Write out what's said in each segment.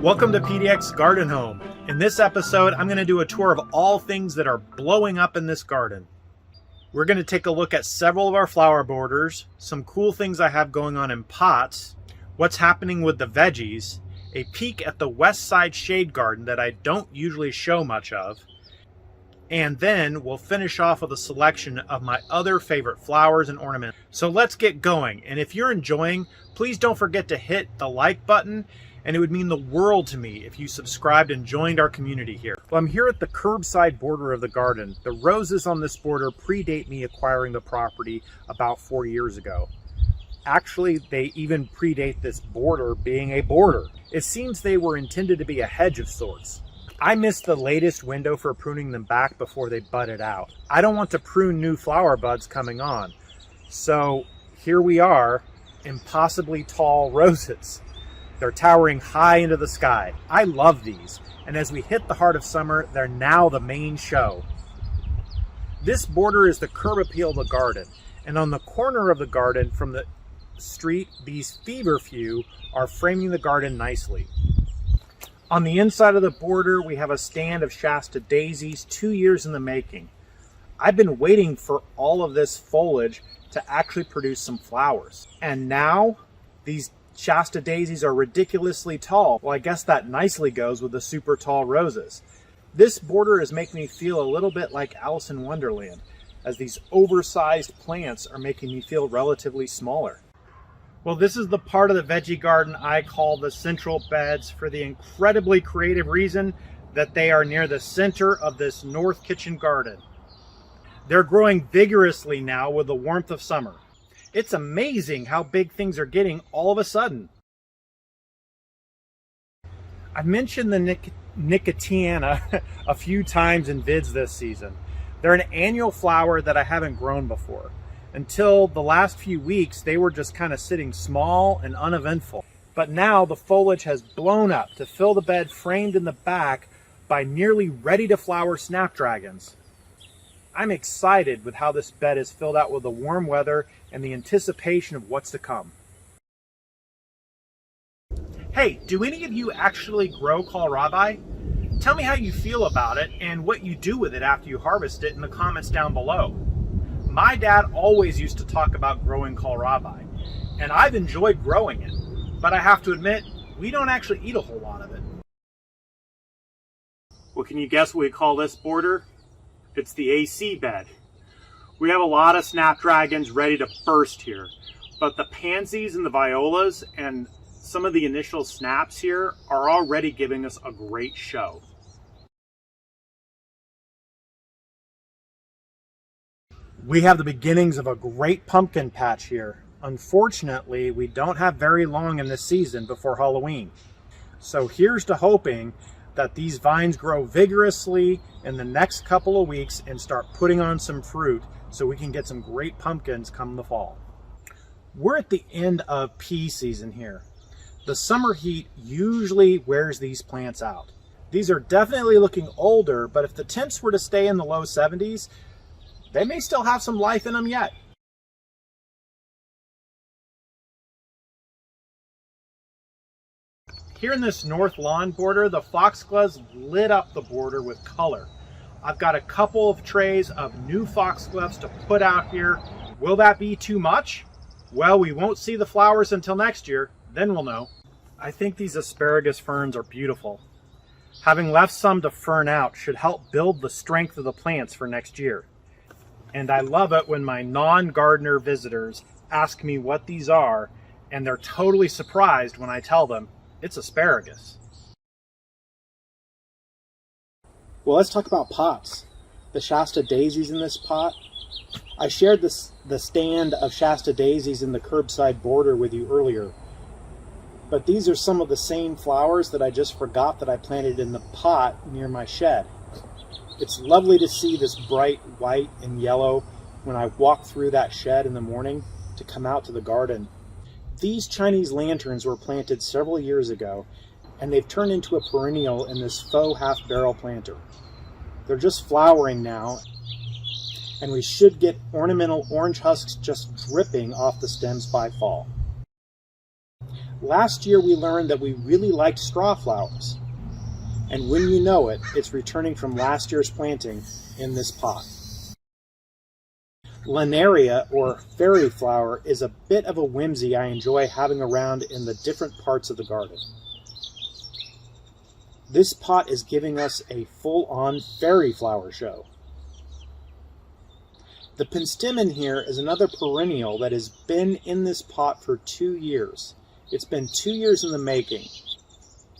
Welcome to PDX Garden Home. In this episode, I'm going to do a tour of all things that are blowing up in this garden. We're going to take a look at several of our flower borders, some cool things I have going on in pots, what's happening with the veggies, a peek at the west side shade garden that I don't usually show much of, and then we'll finish off with a selection of my other favorite flowers and ornaments. So let's get going. And if you're enjoying, please don't forget to hit the like button, and it would mean the world to me if you subscribed and joined our community here. Well, I'm here at the curbside border of the garden. The roses on this border predate me acquiring the property about 4 years ago. Actually, they even predate this border being a border. It seems they were intended to be a hedge of sorts. I missed the latest window for pruning them back before they budded out. I don't want to prune new flower buds coming on. So here we are, impossibly tall roses. They're towering high into the sky. I love these, and as we hit the heart of summer, they're now the main show. This border is the curb appeal of the garden, and on the corner of the garden from the street, these feverfew are framing the garden nicely. On the inside of the border, we have a stand of Shasta daisies, 2 years in the making. I've been waiting for all of this foliage to actually produce some flowers, and now these Shasta daisies are ridiculously tall. Well, I guess that nicely goes with the super tall roses. This border is making me feel a little bit like Alice in Wonderland, as these oversized plants are making me feel relatively smaller. Well, this is the part of the veggie garden I call the central beds for the incredibly creative reason that they are near the center of this north kitchen garden. They're growing vigorously now with the warmth of summer. It's amazing how big things are getting all of a sudden. I've mentioned the Nicholasiana a few times in vids this season. They're an annual flower that I haven't grown before. Until the last few weeks, they were just kind of sitting small and uneventful. But now the foliage has blown up to fill the bed framed in the back by nearly ready to flower snapdragons. I'm excited with how this bed is filled out with the warm weather and the anticipation of what's to come. Hey, do any of you actually grow kohlrabi? Tell me how you feel about it and what you do with it after you harvest it in the comments down below. My dad always used to talk about growing kohlrabi, and I've enjoyed growing it, but I have to admit, we don't actually eat a whole lot of it. Well, can you guess what we call this border? It's the AC bed. We have a lot of snapdragons ready to burst here, but the pansies and the violas and some of the initial snaps here are already giving us a great show. We have the beginnings of a great pumpkin patch here. Unfortunately, we don't have very long in this season before Halloween. So here's to hoping that these vines grow vigorously in the next couple of weeks and start putting on some fruit so we can get some great pumpkins come the fall. We're at the end of pea season here. The summer heat usually wears these plants out. These are definitely looking older, but if the temps were to stay in the low 70s, they may still have some life in them yet. Here in this north lawn border, the Foxgloves lit up the border with color. I've got a couple of trays of new Foxgloves to put out here. Will that be too much? Well, we won't see the flowers until next year, then we'll know. I think these Asparagus Ferns are beautiful. Having left some to fern out should help build the strength of the plants for next year. And I love it when my non-gardener visitors ask me what these are, and they're totally surprised when I tell them it's asparagus. Well, let's talk about pots. The Shasta daisies in this pot. I shared the stand of Shasta daisies in the curbside border with you earlier. But these are some of the same flowers that I just forgot that I planted in the pot near my shed. It's lovely to see this bright white and yellow when I walk through that shed in the morning to come out to the garden. These Chinese lanterns were planted several years ago, and they've turned into a perennial in this faux half-barrel planter. They're just flowering now, and we should get ornamental orange husks just dripping off the stems by fall. Last year we learned that we really liked straw flowers. And when you know it, it's returning from last year's planting in this pot. Lanaria, or fairy flower, is a bit of a whimsy I enjoy having around in the different parts of the garden. This pot is giving us a full-on fairy flower show. The penstemon here is another perennial that has been in this pot for 2 years. It's been 2 years in the making.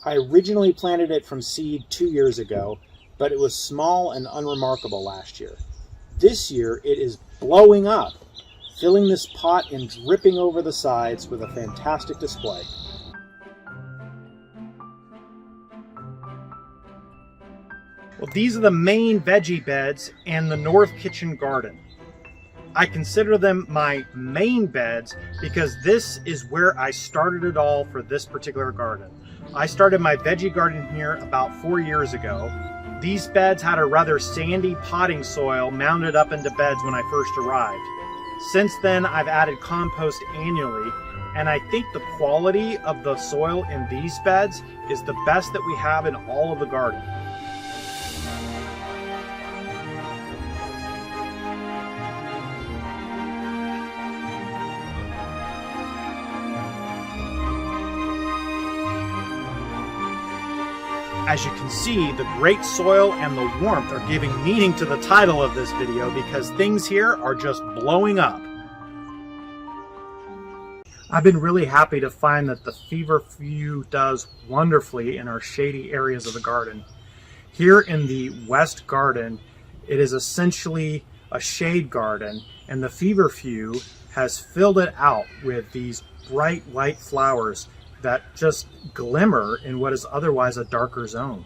I originally planted it from seed 2 years ago, but it was small and unremarkable last year. This year it is blowing up, filling this pot and dripping over the sides with a fantastic display. Well, these are the main veggie beds in the north kitchen garden. I consider them my main beds because this is where I started it all for this particular garden. I started my veggie garden here about 4 years ago. These beds had a rather sandy potting soil mounded up into beds when I first arrived. Since then, I've added compost annually, and I think the quality of the soil in these beds is the best that we have in all of the garden. As you can see, the great soil and the warmth are giving meaning to the title of this video because things here are just blowing up. I've been really happy to find that the feverfew does wonderfully in our shady areas of the garden. Here in the west garden, it is essentially a shade garden, and the feverfew has filled it out with these bright white flowers that just glimmer in what is otherwise a darker zone.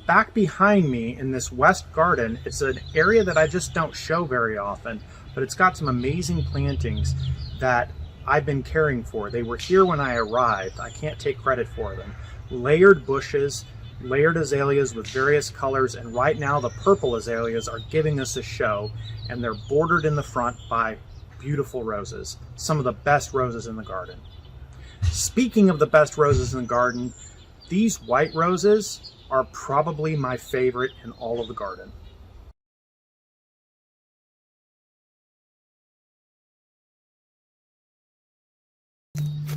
Back behind me in this west garden, it's an area that I just don't show very often, but it's got some amazing plantings that I've been caring for. They were here when I arrived. I can't take credit for them. Layered bushes, layered azaleas with various colors, and right now the purple azaleas are giving us a show, and they're bordered in the front by beautiful roses, some of the best roses in the garden. Speaking of the best roses in the garden, these white roses are probably my favorite in all of the garden.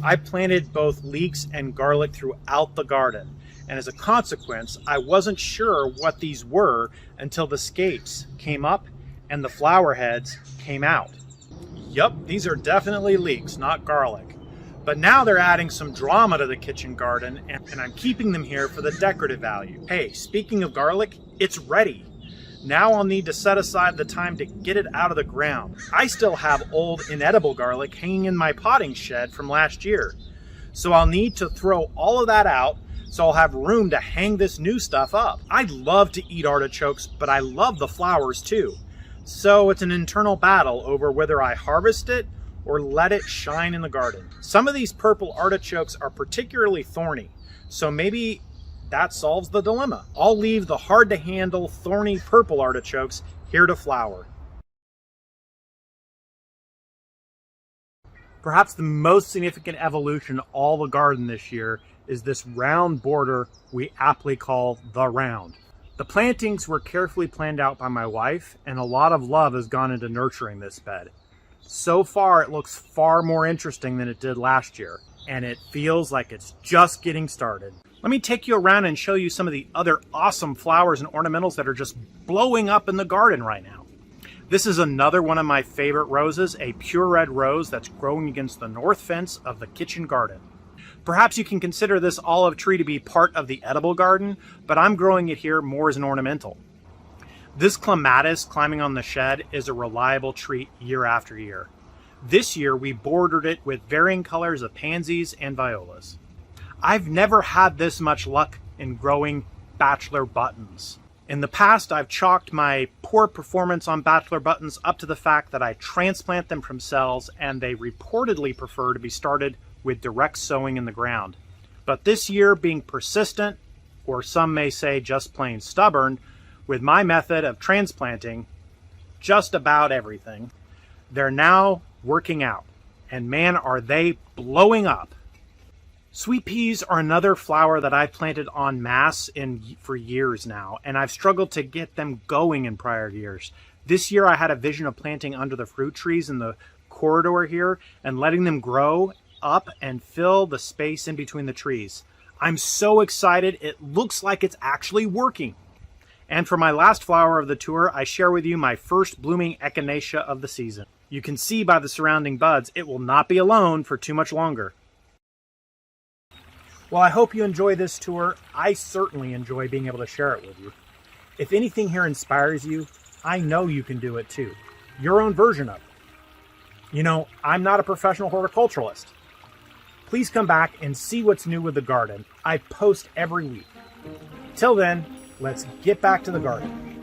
I planted both leeks and garlic throughout the garden, and as a consequence, I wasn't sure what these were until the scapes came up and the flower heads came out. Yup, these are definitely leeks, not garlic. But now they're adding some drama to the kitchen garden, and I'm keeping them here for the decorative value. Hey, speaking of garlic, it's ready. Now I'll need to set aside the time to get it out of the ground. I still have old inedible garlic hanging in my potting shed from last year. So I'll need to throw all of that out so I'll have room to hang this new stuff up. I love to eat artichokes, but I love the flowers too. So it's an internal battle over whether I harvest it or let it shine in the garden. Some of these purple artichokes are particularly thorny, so maybe that solves the dilemma. I'll leave the hard to handle thorny purple artichokes here to flower. Perhaps the most significant evolution in all the garden this year is this round border we aptly call the round. The plantings were carefully planned out by my wife, and a lot of love has gone into nurturing this bed. So far, it looks far more interesting than it did last year, and it feels like it's just getting started. Let me take you around and show you some of the other awesome flowers and ornamentals that are just blowing up in the garden right now. This is another one of my favorite roses, a pure red rose that's growing against the north fence of the kitchen garden. Perhaps you can consider this olive tree to be part of the edible garden, but I'm growing it here more as an ornamental. This clematis climbing on the shed is a reliable treat year after year. This year we bordered it with varying colors of pansies and violas. I've never had this much luck in growing bachelor buttons. In the past, I've chalked my poor performance on bachelor buttons up to the fact that I transplant them from cells and they reportedly prefer to be started with direct sowing in the ground. But this year, being persistent, or some may say just plain stubborn, with my method of transplanting just about everything, they're now working out, and man, are they blowing up. Sweet peas are another flower that I've planted en masse for years now, and I've struggled to get them going in prior years. This year I had a vision of planting under the fruit trees in the corridor here and letting them grow up and fill the space in between the trees. I'm so excited, it looks like it's actually working. And for my last flower of the tour, I share with you my first blooming echinacea of the season. You can see by the surrounding buds, it will not be alone for too much longer. Well, I hope you enjoy this tour. I certainly enjoy being able to share it with you. If anything here inspires you, I know you can do it too. Your own version of it. You know, I'm not a professional horticulturalist. Please come back and see what's new with the garden. I post every week. Till then, let's get back to the garden.